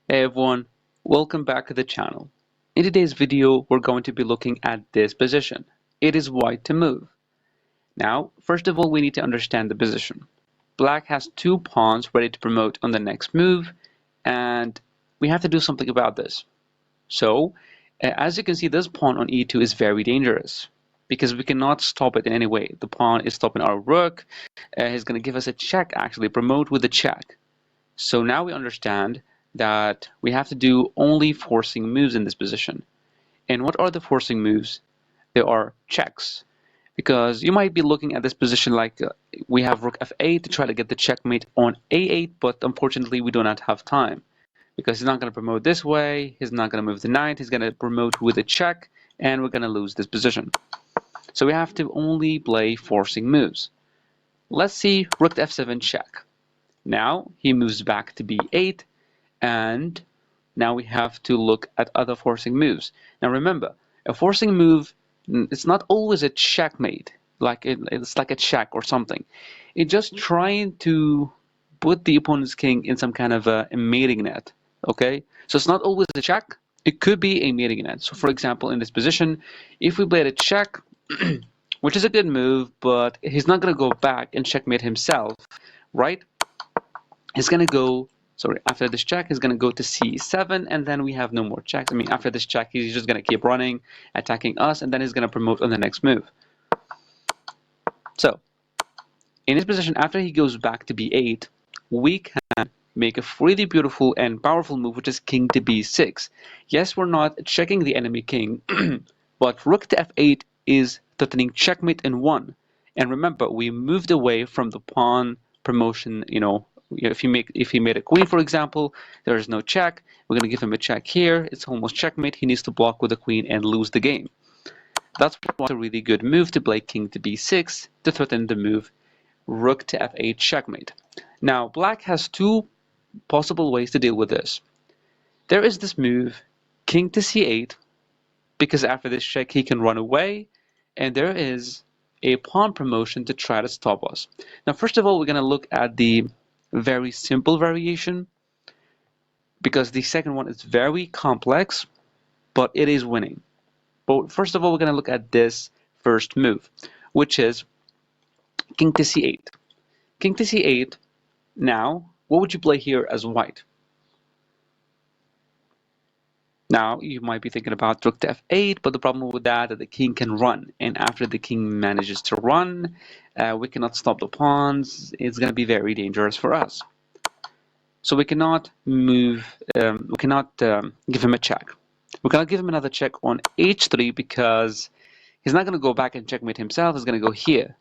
Hey everyone, welcome back to the channel. In today's video, we're going to be looking at this position. It is white to move. Now, first of all, we need to understand the position. Black has two pawns ready to promote on the next move, and we have to do something about this. So, as you can see, this pawn on e2 is very dangerous because we cannot stop it in any way. The pawn is stopping our rook. He's going to give us a check, actually, promote with a check. So now we understand that we have to do only forcing moves in this position. And what are the forcing moves? There are checks. Because you might be looking at this position like we have rook f8 to try to get the checkmate on a8, but unfortunately we do not have time. Because he's not going to promote this way, he's not going to move the knight, he's going to promote with a check, and we're going to lose this position. So we have to only play forcing moves. Let's see rook to f7 check. Now he moves back to b8, and now we have to look at other forcing moves. Now remember, a forcing move, it's not always a checkmate, it's like a check or something. It's just trying to put the opponent's king in some kind of a mating net. Okay, so it's not always a check. It could be a mating net. So for example, in this position, if we played a check, which is a good move, but he's not going to go back and checkmate himself, right? He's going to go, sorry, after this check, he's going to go to c7, and then we have no more checks. I mean, after this check, he's just going to keep running, attacking us, and then he's going to promote on the next move. So, in his position, after he goes back to b8, we can make a really beautiful and powerful move, which is king to b6. Yes, we're not checking the enemy king, but rook to f8 is threatening checkmate in 1. And remember, we moved away from the pawn promotion, if he made a queen, for example, there is no check. We're going to give him a check here. It's almost checkmate. He needs to block with the queen and lose the game. That's why it's a really good move to play king to b6 to threaten the move rook to f8 checkmate. Now, black has two possible ways to deal with this. There is this move, king to c8, because after this check he can run away, and there is a pawn promotion to try to stop us. Now, first of all, we're going to look at the very simple variation, because the second one is very complex, but it is winning. But first of all, we're going to look at this first move, which is king to c8. King to c8. Now, what would you play here as white? Now, you might be thinking about rook to f8, but the problem with that is the king can run. And after the king manages to run, we cannot stop the pawns. It's going to be very dangerous for us. So we cannot move, we cannot give him a check. We cannot give him another check on h3 because he's not going to go back and checkmate himself. He's going to go here.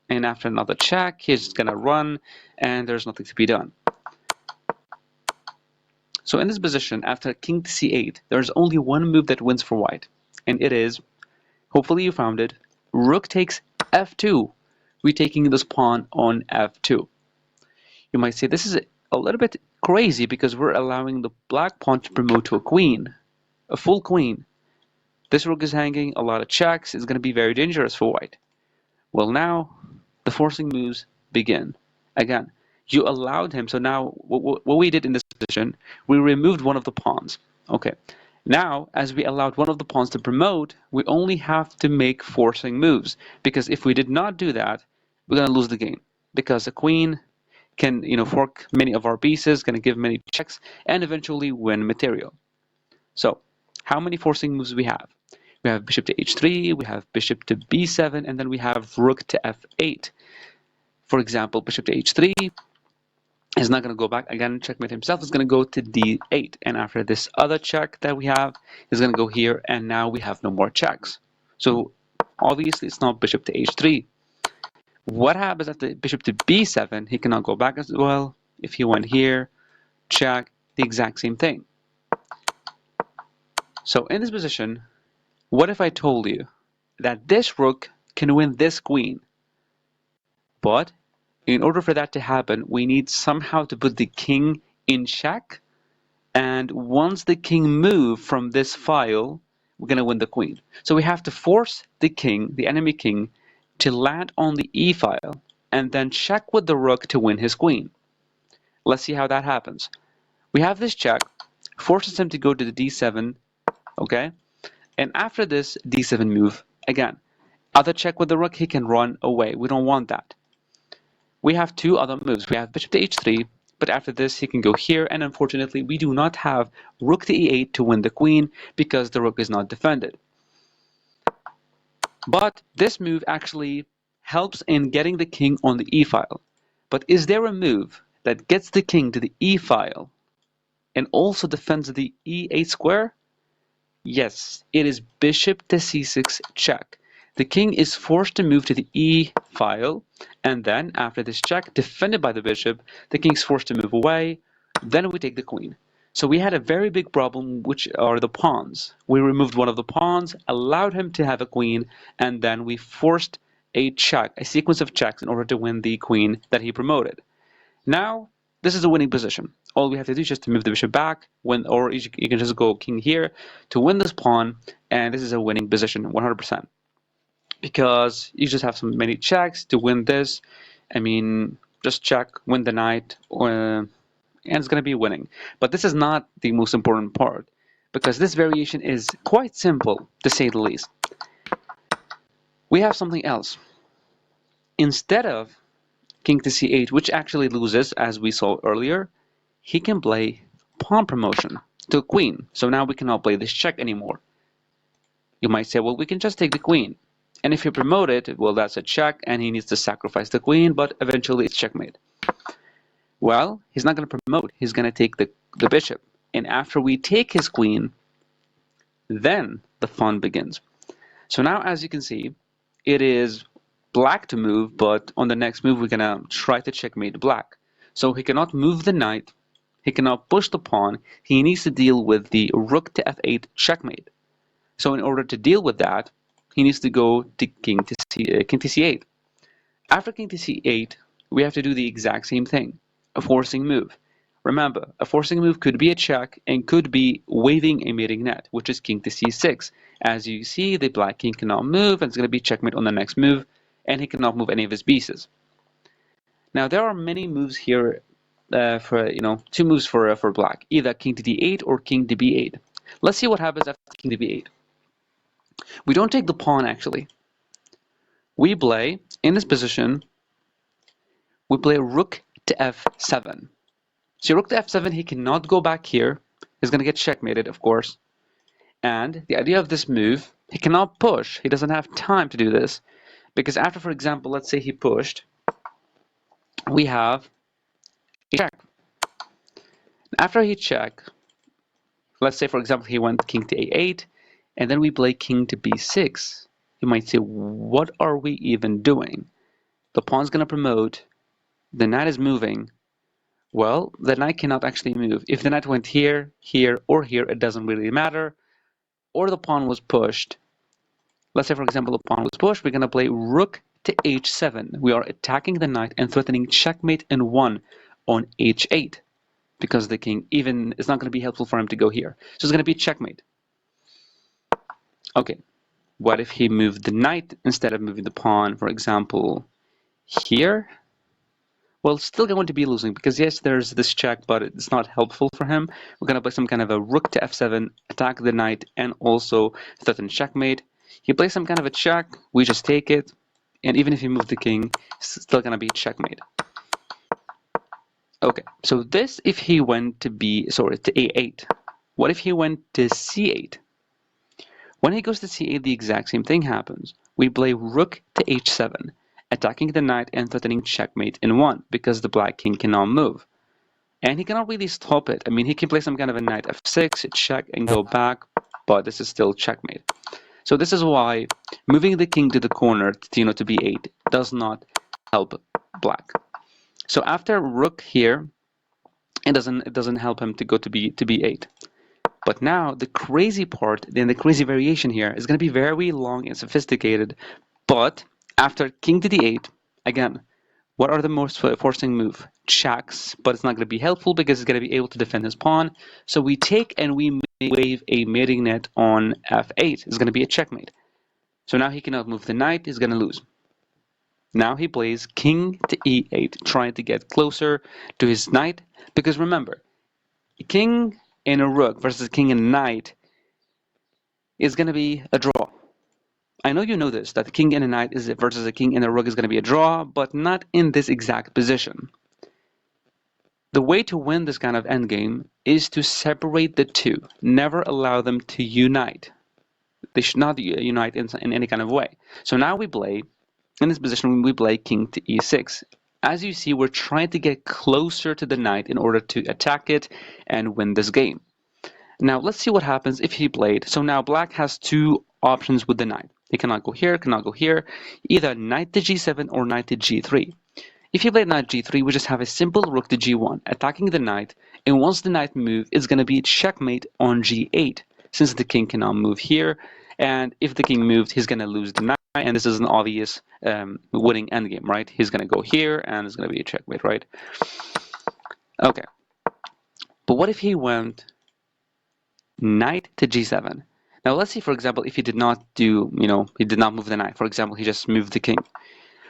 And after another check, he's just going to run, and there's nothing to be done. So in this position, after king to c8, there's only one move that wins for white. And it is, hopefully you found it, rook takes f2, retaking this pawn on f2. You might say this is a little bit crazy because we're allowing the black pawn to promote to a queen, a full queen. This rook is hanging, a lot of checks, it's going to be very dangerous for white. Well, now the forcing moves begin. Again, you allowed him, so now what we did in this position, we removed one of the pawns. Okay, now as we allowed one of the pawns to promote, we only have to make forcing moves, because if we did not do that, we're going to lose the game, because the queen can fork many of our pieces, going to give many checks, and eventually win material. So how many forcing moves we have? We have bishop to h3, we have bishop to b7, and then we have rook to f8. For example, bishop to h3 is not going to go back again, checkmate himself, is going to go to d8. And after this other check that we have, is going to go here, and now we have no more checks. So obviously it's not bishop to h3. What happens after bishop to b7? He cannot go back as well. If he went here, check, the exact same thing. So in this position, what if I told you that this rook can win this queen? But in order for that to happen, we need somehow to put the king in check. And once the king moves from this file, we're going to win the queen. So we have to force the king, the enemy king, to land on the e file and then check with the rook to win his queen. Let's see how that happens. We have this check. forces him to go to the d7, okay? And after this d7 move, again, other check with the rook, he can run away. We don't want that. We have two other moves. We have bishop to h3, but after this he can go here, and unfortunately we do not have rook to e8 to win the queen because the rook is not defended. But this move actually helps in getting the king on the e-file. But is there a move that gets the king to the e-file and also defends the e8 square? Yes, it is bishop to c6 check. The king is forced to move to the e file, and then after this check, defended by the bishop, the king is forced to move away, then we take the queen. So we had a very big problem, which are the pawns. We removed one of the pawns, allowed him to have a queen, and then we forced a check, a sequence of checks in order to win the queen that he promoted. Now, this is a winning position. All we have to do is just to move the bishop back, or you can just go king here to win this pawn, and this is a winning position, 100%. Because you just have so many checks to win this. I mean, just check, win the knight, and it's going to be winning. But this is not the most important part, because this variation is quite simple, to say the least. We have something else. Instead of king to c8, which actually loses, as we saw earlier, he can play pawn promotion to queen. So now we cannot play this check anymore. You might say, well, we can just take the queen. And if you promote it, well, that's a check, and he needs to sacrifice the queen, but eventually it's checkmate. Well, he's not going to promote. He's going to take the bishop. And after we take his queen, then the fun begins. So now, as you can see, it is black to move, but on the next move, we're going to try to checkmate black. So he cannot move the knight. He cannot push the pawn. He needs to deal with the rook to f8 checkmate. So in order to deal with that, he needs to go to king to c8. After king to c8, we have to do the exact same thing, a forcing move. Remember, a forcing move could be a check and could be waving a mating net, which is king to c6. As you see, the black king cannot move, and it's going to be checkmate on the next move, and he cannot move any of his pieces. Now, there are many moves here for, two moves for black, either king to d8 or king to b8. Let's see what happens after king to b8. We don't take the pawn, actually. We play, in this position, we play rook to f7. So rook to f7, he cannot go back here. He's going to get checkmated, of course. And the idea of this move, he cannot push. He doesn't have time to do this. Because after, for example, let's say he pushed, we have a check. After he check, let's say, for example, he went king to a8, and then we play king to b6. You might say, what are we even doing? The pawn's going to promote. The knight is moving. Well, the knight cannot actually move. If the knight went here, here, or here, it doesn't really matter. Or the pawn was pushed. Let's say, for example, the pawn was pushed. We're going to play rook to h7. We are attacking the knight and threatening checkmate in 1 on h8. Because the king even is not going to be helpful for him to go here. So it's going to be checkmate. Okay, what if he moved the knight instead of moving the pawn, for example, here? Well, still going to be losing because yes, there's this check, but it's not helpful for him. We're going to play some kind of a rook to f7, attack the knight, and also threaten checkmate. He plays some kind of a check, we just take it, and even if he moves the king, it's still going to be checkmate. Okay, so this if he went to to a8. What if he went to c8? When he goes to c8, the exact same thing happens. We play rook to h7, attacking the knight and threatening checkmate in 1, because the black king cannot move. And he cannot really stop it. I mean, he can play some kind of a knight f6, check, and go back, but this is still checkmate. So this is why moving the king to the corner, to b8, does not help black. So after rook here, it doesn't help him to go to b8. But now the crazy part, then the crazy variation here is going to be very long and sophisticated. But after king to d8, again, what are the most forcing move? Checks, but it's not going to be helpful because it's going to be able to defend his pawn. So we take and we wave a mating net on f8. It's going to be a checkmate. So now he cannot move the knight. He's going to lose. Now he plays king to e8, trying to get closer to his knight. Because remember, king and a rook versus a king and a knight is going to be a draw. I know you know this, that the king and a knight is versus a king and a rook is going to be a draw, but not in this exact position. The way to win this kind of endgame is to separate the two, never allow them to unite. They should not unite in any kind of way. So now we play, in this position, we play king to e6. As you see, we're trying to get closer to the knight in order to attack it and win this game. Now let's see what happens if he played. So now black has two options with the knight. He cannot go here, cannot go here, either knight to g7 or knight to g3. If he played knight g3, we just have a simple rook to g1, attacking the knight, and once the knight moves, it's going to be checkmate on g8, since the king cannot move here, and if the king moved, he's going to lose the knight, and this is an obvious winning endgame, right? He's going to go here, and it's going to be a checkmate, right? Okay, but what if he went knight to g7? Now let's see, for example, if he did not do, he did not move the knight. For example, he just moved the king.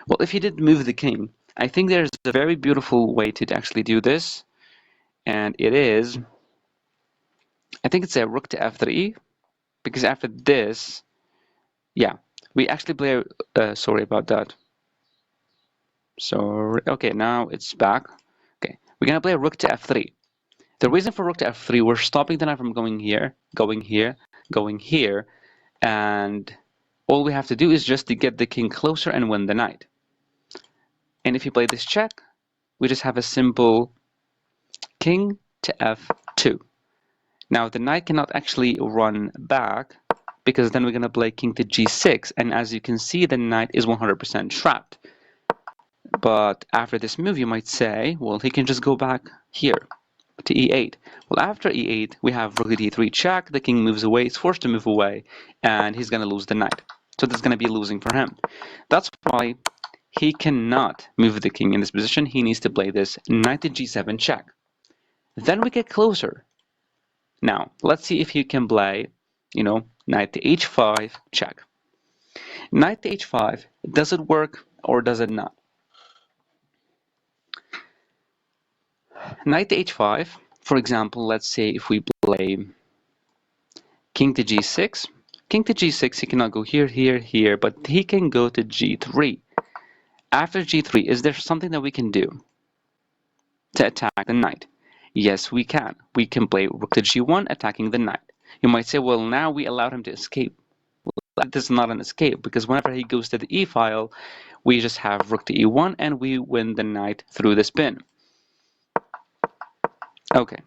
Well, if he did move the king, I think there's a very beautiful way to actually do this, and it is, I think it's a rook to f3, because after this, yeah, we actually play, sorry about that. So, okay, now it's back. Okay, we're gonna play a rook to f3. The reason for rook to f3, we're stopping the knight from going here, going here, going here, and all we have to do is just to get the king closer and win the knight. And if you play this check, we just have a simple king to f2. Now the knight cannot actually run back because then we're going to play king to g6, and as you can see, the knight is 100% trapped. But after this move, you might say, well, he can just go back here to e8. Well, after e8, we have rook to d3 check, the king moves away, he's forced to move away, and he's going to lose the knight. So that's going to be losing for him. That's why he cannot move the king in this position. He needs to play this knight to g7 check. Then we get closer. Now, let's see if he can play, knight to h5 check. Knight to h5, does it work or does it not? Knight to h5, for example, let's say if we play king to g6. King to g6, he cannot go here, here, here, but he can go to g3. After g3, is there something that we can do to attack the knight? Yes, we can. We can play rook to g1, attacking the knight. You might say, well, now we allowed him to escape. Well, this is not an escape, because whenever he goes to the e file, we just have rook to e1, and we win the knight through the spin. Okay,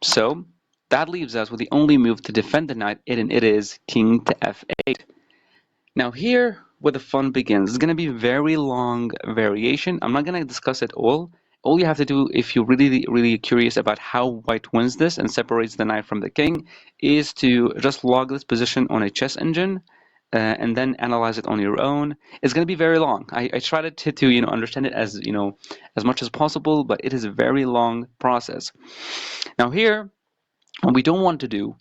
so that leaves us with the only move to defend the knight, and it is king to f8. Now here, where the fun begins, it's going to be a very long variation. I'm not going to discuss it all. All you have to do, if you're really curious about how white wins this and separates the knight from the king, is to just log this position on a chess engine and then analyze it on your own. It's going to be very long. I tried to understand it as as much as possible, but it is a very long process. Now here, what we don't want to do,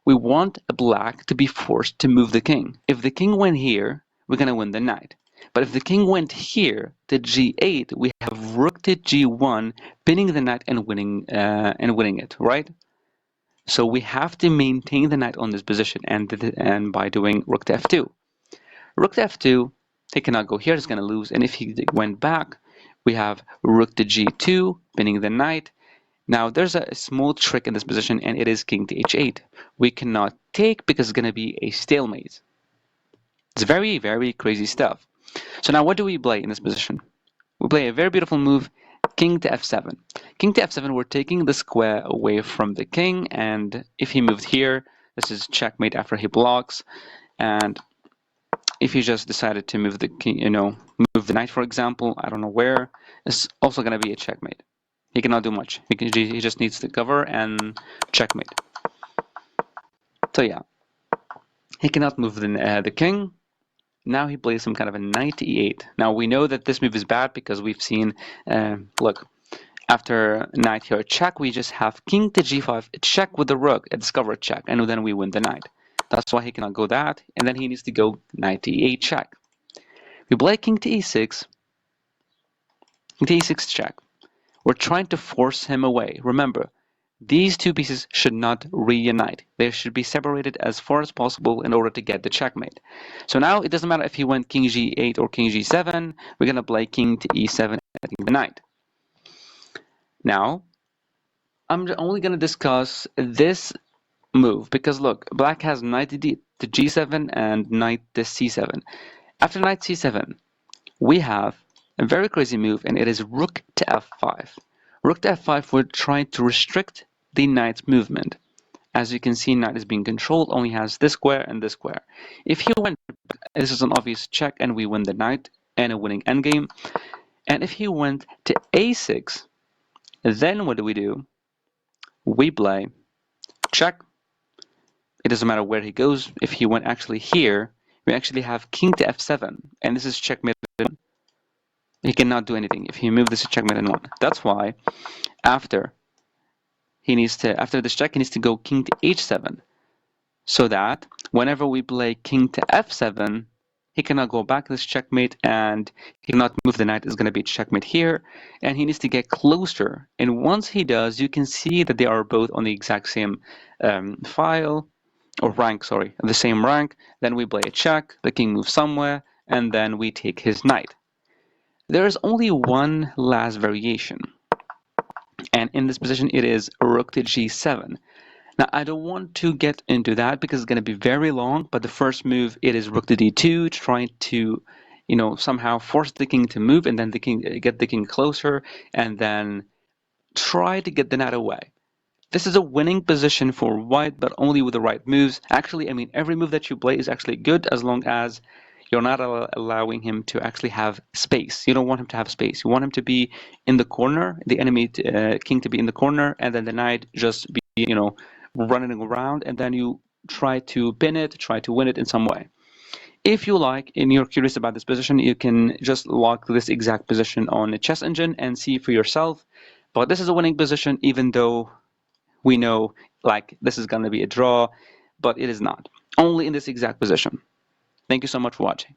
we want black to be forced to move the king. If the king went here, we're going to win the knight. But if the king went here to g8, we have rook to g1, pinning the knight and winning it, right? So we have to maintain the knight on this position, and by doing rook to f2. Rook to f2, he cannot go here, he's going to lose. And if he went back, we have rook to g2, pinning the knight. Now there's a small trick in this position, and it is king to h8. We cannot take because it's going to be a stalemate. It's very crazy stuff. So now what do we play in this position? We play a very beautiful move, king to f7. King to f7, we're taking the square away from the king, and if he moved here, this is checkmate after he blocks. And if he just decided to move the king, move the knight, for example, I don't know where, it's also going to be a checkmate. He cannot do much. He just needs to cover and checkmate. So yeah, he cannot move the king. Now he plays some kind of a knight to e8. Now we know that this move is bad because we've seen, look, after knight here check, we just have king to g5, check with the rook, a discovered check, and then we win the knight. That's why he cannot go that, and then he needs to go knight to e8 check. We play king to e6, king to e6 check. We're trying to force him away. Remember, These two pieces should not reunite. They should be separated as far as possible in order to get the checkmate. So now it doesn't matter if he went king g8 or king g7, we're going to play king to e7 and the knight. Now, I'm only going to discuss this move because look, black has knight to g7 and knight to c7. After knight c7, we have a very crazy move, and it is rook to f5. Rook to f5 would try to restrict the knight's movement. As you can see, knight is being controlled, only has this square and this square. If he went, this is an obvious check, and we win the knight and a winning endgame. And if he went to a6, then what do? We play check. It doesn't matter where he goes. If he went actually here, we actually have king to f7, and this is checkmate. He cannot do anything. If he moved this to checkmate in one. That's why after this check, he needs to go king to h7, so that whenever we play king to f7, he cannot go back to this checkmate, and he cannot move the knight. Is going to be checkmate here, and he needs to get closer. And once he does, you can see that they are both on the exact same file or rank. Sorry, the same rank. Then we play a check. The king moves somewhere, and then we take his knight. There is only one last variation, and in this position it is rook to g7. Now I don't want to get into that because it's going to be very long, but the first move, it is rook to d2, trying to somehow force the king to move, and then get the king closer, and then try to get the knight away. This is a winning position for white, but only with the right moves. Actually, I mean, every move that you play is actually good as long as you're not allowing him to actually have space. You don't want him to have space. You want him to be in the corner, the enemy king to be in the corner, and then the knight just be, running around, and then you try to pin it, try to win it in some way. If you like and you're curious about this position, you can just log this exact position on the chess engine and see for yourself. But this is a winning position, even though we know like this is going to be a draw, but it is not. Only in this exact position. Thank you so much for watching.